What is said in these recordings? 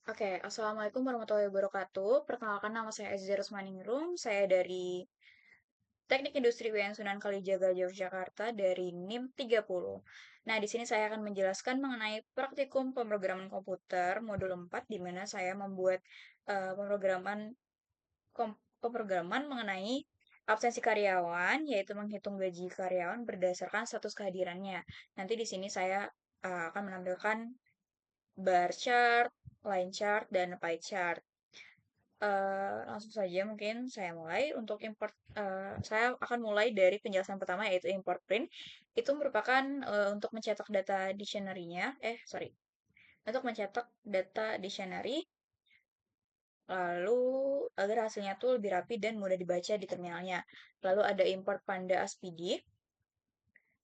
Oke, Assalamualaikum warahmatullahi wabarakatuh. Perkenalkan nama saya Aziza Rusmaningrum. Saya dari Teknik Industri UIN Sunan Kalijaga, Yogyakarta dari NIM 30. Nah, di sini saya akan menjelaskan mengenai praktikum pemrograman komputer modul 4, di mana saya membuat pemrograman mengenai absensi karyawan, yaitu menghitung gaji karyawan berdasarkan status kehadirannya. Nanti di sini saya akan menampilkan bar chart, line chart, dan pie chart. Langsung saja mungkin saya mulai. Untuk import, saya akan mulai dari penjelasan pertama yaitu import print. Itu merupakan untuk mencetak data dictionary-nya, sorry, untuk mencetak data dictionary, lalu agar hasilnya tuh lebih rapi dan mudah dibaca di terminalnya. Lalu ada import Panda SPD.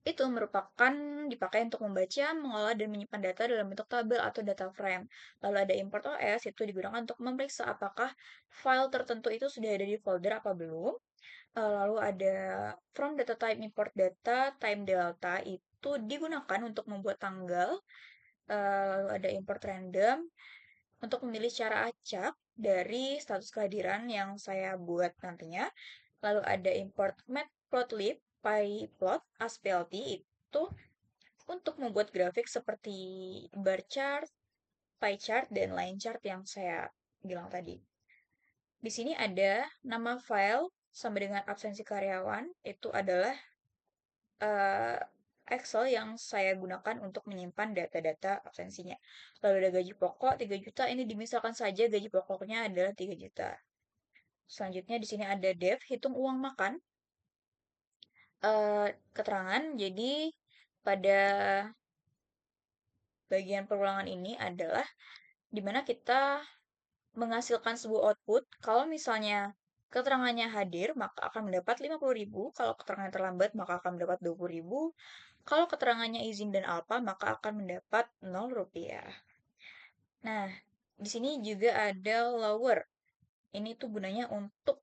Itu merupakan dipakai untuk membaca, mengolah, dan menyimpan data dalam bentuk tabel atau data frame. Lalu ada import OS, itu digunakan untuk memeriksa apakah file tertentu itu sudah ada di folder apa belum. Lalu ada from data type import data, time delta, itu digunakan untuk membuat tanggal. Lalu ada import random, untuk memilih cara acak dari status kehadiran yang saya buat nantinya. Lalu ada import matplotlib, pyplot, asplt, itu untuk membuat grafik seperti bar chart, pie chart, dan line chart yang saya bilang tadi. Di sini ada nama file sama dengan absensi karyawan, itu adalah eh, Excel yang saya gunakan untuk menyimpan data-data absensinya. Lalu ada gaji pokok 3 juta, ini dimisalkan saja gaji pokoknya adalah 3 juta. Selanjutnya di sini ada dev, hitung uang makan, keterangan. Jadi pada bagian perulangan ini adalah di mana kita menghasilkan sebuah output. Kalau misalnya keterangannya hadir, maka akan mendapat 50.000. Kalau keterangannya terlambat, maka akan mendapat 20.000. Kalau keterangannya izin dan alpha, maka akan mendapat 0 rupiah. Nah, di sini juga ada lower. Ini tuh gunanya untuk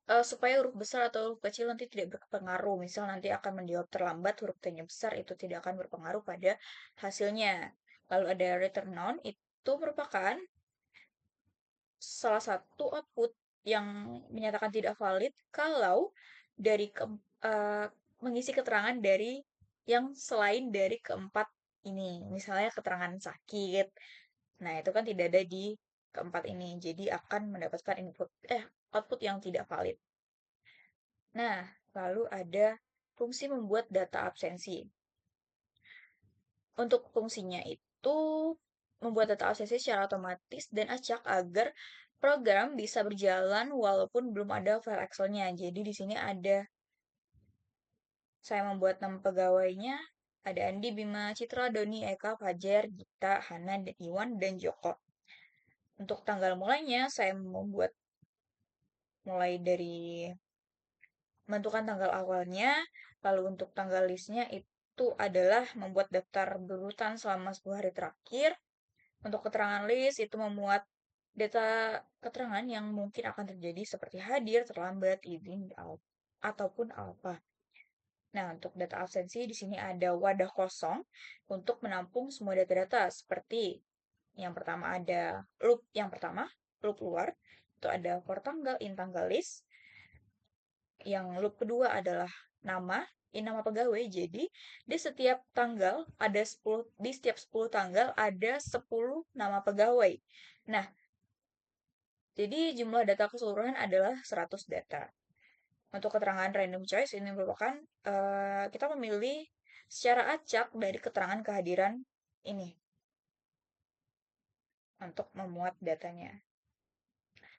supaya huruf besar atau huruf kecil nanti tidak berpengaruh. Misal nanti akan menjawab terlambat, huruf T-nya besar, itu tidak akan berpengaruh pada hasilnya. Lalu ada return none, itu merupakan salah satu output yang menyatakan tidak valid kalau dari eh, mengisi keterangan dari yang selain dari keempat ini. Misalnya keterangan sakit. Nah, itu kan tidak ada di keempat ini. Jadi akan mendapatkan output yang tidak valid. Nah, lalu ada fungsi membuat data absensi. Untuk fungsinya itu membuat data absensi secara otomatis dan acak agar program bisa berjalan walaupun belum ada file Excel-nya. Jadi di sini ada saya membuat nama pegawainya, ada Andi, Bima, Citra, Doni, Eka, Fajar, Gita, Hana, dan Iwan, dan Joko. Untuk tanggal mulainya, saya membuat mulai dari menentukan tanggal awalnya, lalu untuk tanggal listnya itu adalah membuat daftar berurutan selama 10 hari terakhir. Untuk keterangan list itu memuat data keterangan yang mungkin akan terjadi seperti hadir, terlambat, izin, ataupun apa. Nah, untuk data absensi di sini ada wadah kosong untuk menampung semua data-data seperti yang pertama ada loop yang pertama, loop luar, itu ada for tanggal, in tanggal list. Yang loop kedua adalah nama, in nama pegawai. Jadi, di setiap tanggal ada 10, di setiap 10 tanggal ada 10 nama pegawai. Nah, jadi jumlah data keseluruhan adalah 100 data. Untuk keterangan random choice ini merupakan kita memilih secara acak dari keterangan kehadiran ini untuk memuat datanya.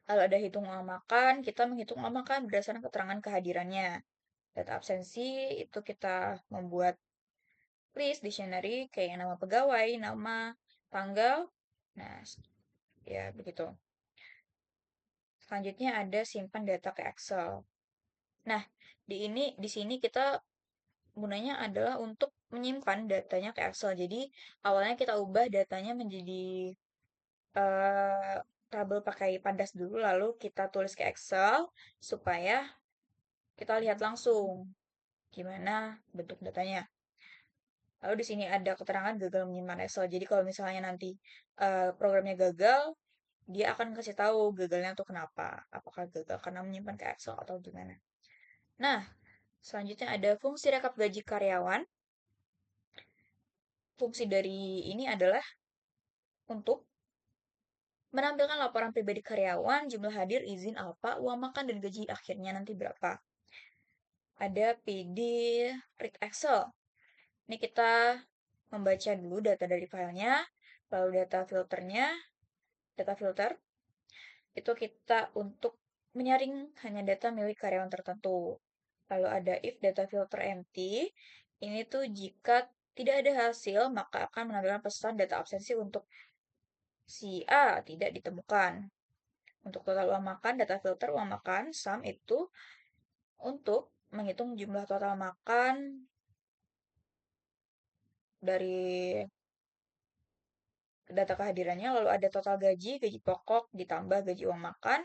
Lalu ada hitung ulang makan, kita menghitung ulang makan berdasarkan keterangan kehadirannya. Data absensi itu kita membuat list dictionary kayak nama pegawai, nama, tanggal. Nah, ya begitu. Selanjutnya ada simpan data ke Excel. Nah, di sini kita gunanya adalah untuk menyimpan datanya ke Excel. Jadi awalnya kita ubah datanya menjadi eh, tabel pakai pandas dulu, lalu kita tulis ke Excel supaya kita lihat langsung gimana bentuk datanya. Lalu di sini ada keterangan gagal menyimpan Excel. Jadi kalau misalnya nanti programnya gagal, dia akan kasih tahu gagalnya tuh kenapa. Apakah gagal karena menyimpan ke Excel atau gimana. Nah, selanjutnya ada fungsi rekap gaji karyawan. Fungsi dari ini adalah untuk menampilkan laporan pribadi karyawan, jumlah hadir, izin apa, uang makan, dan gaji akhirnya nanti berapa. Ada PD Read Excel. Ini kita membaca dulu data dari filenya, lalu data filternya, data filter, itu kita untuk menyaring hanya data milik karyawan tertentu. Lalu ada if data filter empty, ini tuh jika tidak ada hasil, maka akan menampilkan pesan data absensi untuk si A tidak ditemukan. Untuk total uang makan, data filter uang makan, sum itu untuk menghitung jumlah total makan dari data kehadirannya, lalu ada total gaji, gaji pokok ditambah gaji uang makan.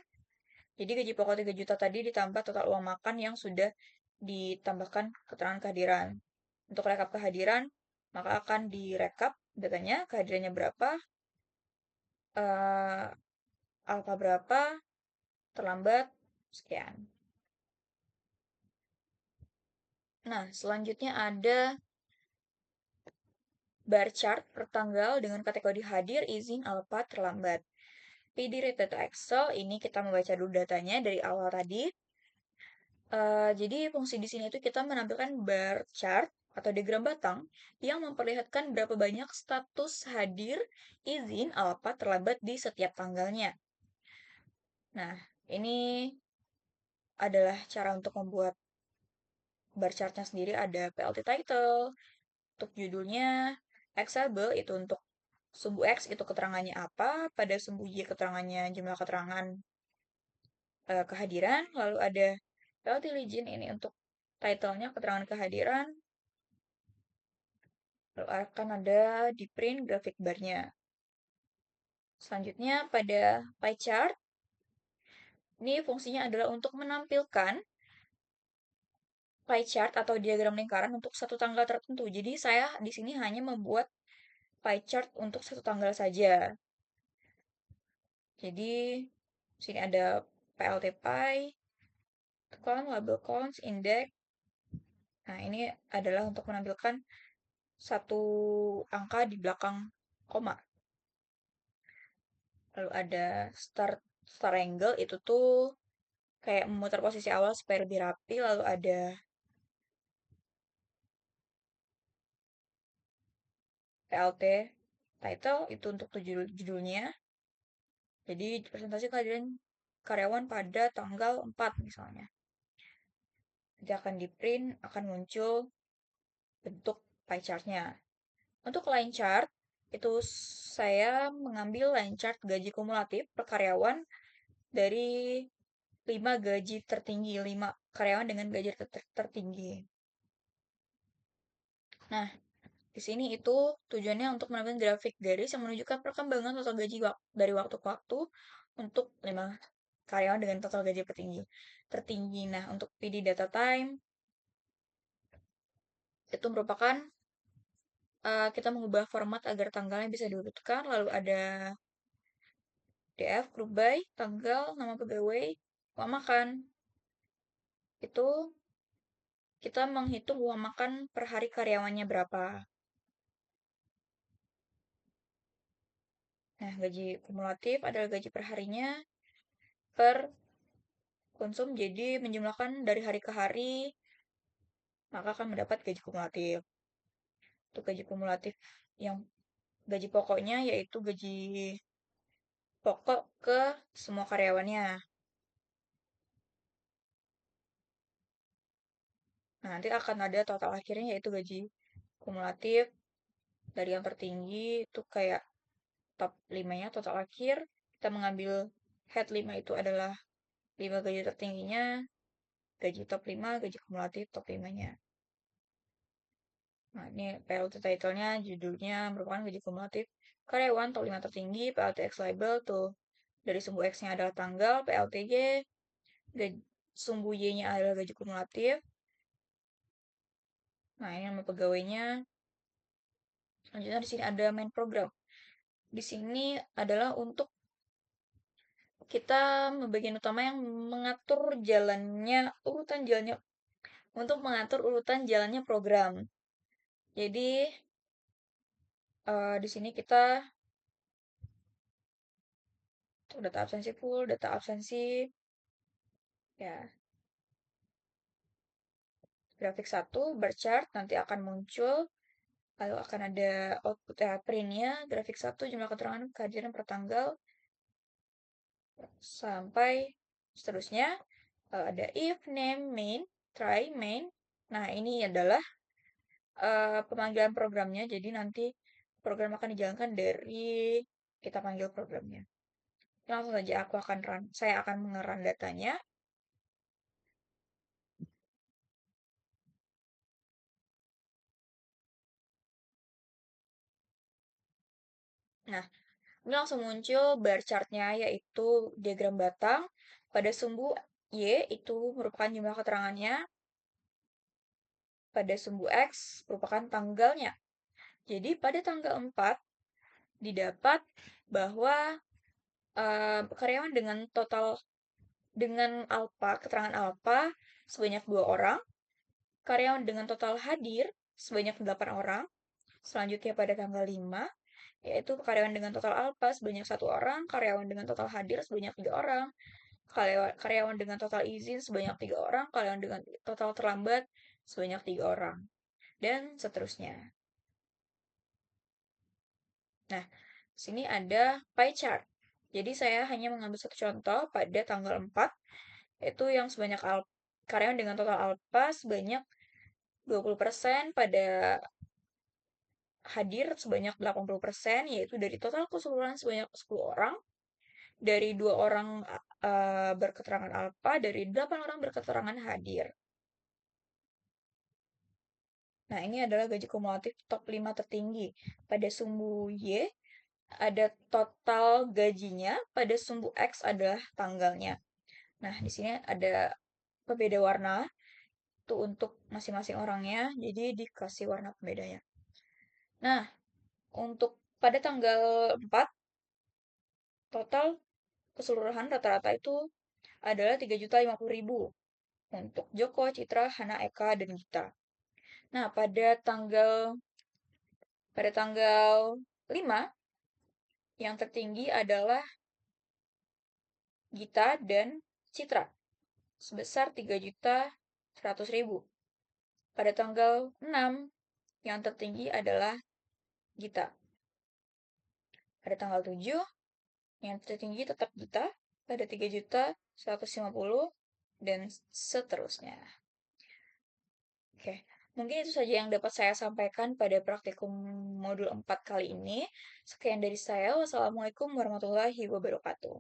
Jadi gaji pokok 3 juta tadi ditambah total uang makan yang sudah ditambahkan keterangan kehadiran. Untuk rekap kehadiran, maka akan direkap datanya, kehadirannya berapa, eh, alfa berapa, terlambat, sekian. Nah, selanjutnya ada bar chart per tanggal dengan kategori hadir, izin, alfa, terlambat. PD Read Data Excel, ini kita membaca dulu datanya dari awal tadi. Jadi fungsi di sini itu kita menampilkan bar chart atau diagram batang yang memperlihatkan berapa banyak status hadir, izin, alfa, terlambat di setiap tanggalnya. Nah, ini adalah cara untuk membuat bar chartnya sendiri. Ada PLT title, untuk judulnya, Xable itu untuk sumbu X itu keterangannya apa, pada sumbu Y keterangannya jumlah keterangan kehadiran, lalu ada PLT Legend ini untuk titlenya keterangan kehadiran, lalu akan ada di print grafik barnya. Selanjutnya pada pie chart, ini fungsinya adalah untuk menampilkan pie chart atau diagram lingkaran untuk satu tanggal tertentu. Jadi saya di sini hanya membuat pie chart untuk satu tanggal saja. Jadi sini ada PLT pie, column, label columns, index. Nah, ini adalah untuk menampilkan satu angka di belakang koma. Lalu ada start angle itu tuh kayak memutar posisi awal supaya lebih rapi. Lalu ada PLT title itu untuk judulnya. Jadi presentasi kehadiran karyawan pada tanggal 4 misalnya. Nanti akan di print, akan muncul bentuk pie chartnya. Untuk line chart, itu saya mengambil line chart gaji kumulatif per karyawan dari 5 gaji tertinggi, 5 karyawan dengan gaji tertinggi. Nah, di sini itu tujuannya untuk menampilkan grafik garis yang menunjukkan perkembangan total gaji dari waktu ke waktu untuk 5 karyawan dengan total gaji tertinggi. Nah, untuk PD data time itu merupakan kita mengubah format agar tanggalnya bisa diurutkan, lalu ada DF, group by, tanggal, nama pegawai, uang makan. Itu kita menghitung uang makan per hari karyawannya berapa. Nah, gaji kumulatif adalah gaji per harinya per konsum. Jadi menjumlahkan dari hari ke hari, maka akan mendapat gaji kumulatif. Untuk gaji kumulatif yang gaji pokoknya yaitu gaji pokok ke semua karyawannya. Nah, nanti akan ada total akhirnya yaitu gaji kumulatif dari yang tertinggi itu kayak top 5-nya total akhir. Kita mengambil head 5 itu adalah 5 gaji tertingginya, gaji top 5, gaji kumulatif top 5-nya. Nah, ini PLT title-nya, judulnya merupakan gaji kumulatif karyawan top 5 tertinggi, PLT X label tuh dari sumbu X-nya adalah tanggal, PLTY, sumbu Y-nya adalah gaji kumulatif. Nah, ini nama pegawainya. Selanjutnya di sini ada main program. Di sini adalah untuk kita bagian utama yang mengatur jalannya, urutan jalannya, untuk mengatur urutan jalannya program. Jadi, di sini kita data absensi full, data absensi, ya, grafik satu, bar chart, nanti akan muncul, lalu akan ada output printnya, grafik satu, jumlah keterangan kehadiran per tanggal, sampai seterusnya. Ada if, name, main, try, main. Nah, ini adalah pemanggilan programnya, jadi nanti program akan dijalankan dari kita panggil programnya. Langsung saja saya akan mengerun datanya. Nah, ini langsung muncul bar chartnya, yaitu diagram batang. Pada sumbu Y itu merupakan jumlah keterangannya. Pada sumbu X merupakan tanggalnya. Jadi pada tanggal 4 didapat bahwa karyawan dengan alpha, keterangan alpha sebanyak 2 orang, karyawan dengan total hadir sebanyak 8 orang. Selanjutnya pada tanggal 5, yaitu karyawan dengan total alpha sebanyak 1 orang, karyawan dengan total hadir sebanyak 3 orang, karyawan dengan total izin sebanyak 3 orang, karyawan dengan total terlambat sebanyak 3 orang, dan seterusnya. Nah, sini ada pie chart. Jadi saya hanya mengambil satu contoh pada tanggal 4, yaitu yang sebanyak karyawan dengan total alpha sebanyak 20%, pada hadir sebanyak 80%, yaitu dari total keseluruhan sebanyak 10 orang, dari 2 orang berketerangan alpha, dari 8 orang berketerangan hadir. Nah, ini adalah gaji kumulatif top 5 tertinggi. Pada sumbu Y ada total gajinya, pada sumbu X adalah tanggalnya. Nah, di sini ada pembeda warna itu untuk masing-masing orangnya, jadi dikasih warna pembedanya. Nah, untuk pada tanggal 4 total keseluruhan rata-rata itu adalah 3.050.000 untuk Joko, Citra, Hana, Eka, dan Gita. Nah, pada tanggal 5 yang tertinggi adalah Gita dan Citra sebesar 3.100.000. Pada tanggal 6 yang tertinggi adalah Gita. Pada tanggal 7 yang tertinggi tetap Gita pada 3.150, dan seterusnya. Oke, mungkin itu saja yang dapat saya sampaikan pada praktikum modul 4 kali ini. Sekian dari saya. Wassalamualaikum warahmatullahi wabarakatuh.